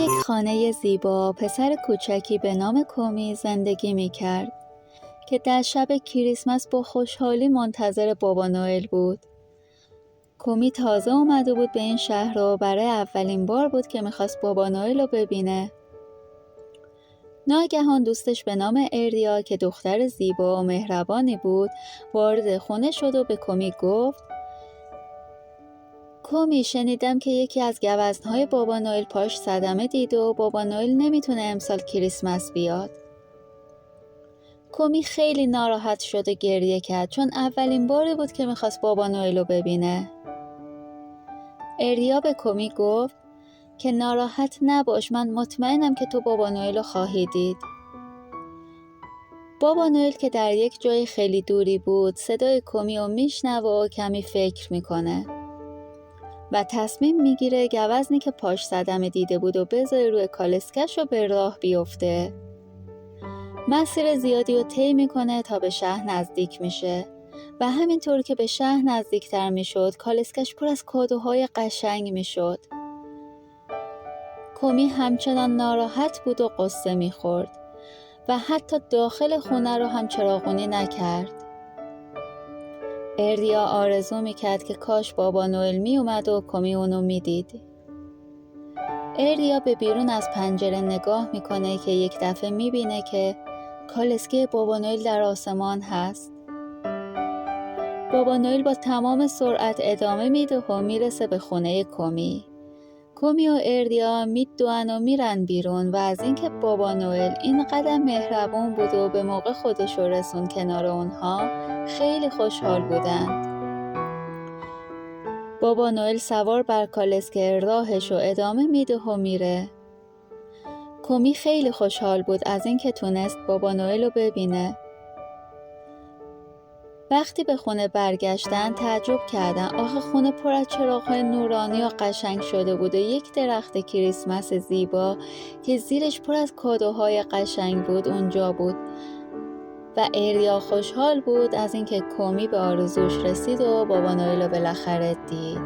یک خانه زیبا پسر کوچکی به نام کومی زندگی می کرد که در شب کریسمس با خوشحالی منتظر بابا نوئل بود. کومی تازه اومده بود به این شهر و برای اولین بار بود که میخواست بابا نوئل رو ببینه. ناگهان دوستش به نام اردیا که دختر زیبا و مهربانی بود وارد خونه شد و به کومی گفت: کومی، شنیدم که یکی از گوزن‌های بابا نوئل پاش صدمه دید و بابا نوئل نمیتونه امسال کریسمس بیاد. کومی خیلی ناراحت شد و گریه کرد چون اولین باری بود که میخواست بابا نوئل رو ببینه. اردیا به کومی گفت که ناراحت نباش، من مطمئنم که تو بابا نوئل رو خواهی دید. بابا نوئل که در یک جای خیلی دوری بود صدای کومی رو میشنوه و کمی فکر میکنه و تصمیم میگیره گوزنی که پاش صدمه دیده بود و بذاره روی کالسکش و به راه بیفته. مسیر زیادی رو طی میکنه تا به شهر نزدیک میشه و همینطور که به شهر نزدیکتر میشد کالسکش پر از کادوهای قشنگ میشد. کومی همچنان ناراحت بود و قصه میخورد و حتی داخل خونه رو هم چراغونی نکرد. اردیا آرزو میکرد که کاش بابا نوئل میومد و کومی اونو میدید. اردیا به بیرون از پنجره نگاه میکنه که یک دفعه میبینه که کالسکه بابا نوئل در آسمان هست. بابا نوئل با تمام سرعت ادامه میده و میرسه به خونه کومی. کومی و اردیا میدوئن و میرن بیرون و از اینکه بابا نوئل اینقدر مهربون بود و به موقع خودش رو رسون کنار اونها خیلی خوشحال بودن. بابا نوئل سوار بر کالسکه راهش رو ادامه میده و میره. کومی خیلی خوشحال بود از اینکه تونست بابا نوئل رو ببینه. وقتی به خونه برگشتن تعجب کردن، آخه خونه پر از چراغ‌های نورانی و قشنگ شده بود و یک درخت کریسمس زیبا که زیرش پر از کادوهای قشنگ بود اونجا بود و اردیا خوشحال بود از اینکه کومی به آرزوش رسید و بابا نوئل رو بالاخره دید.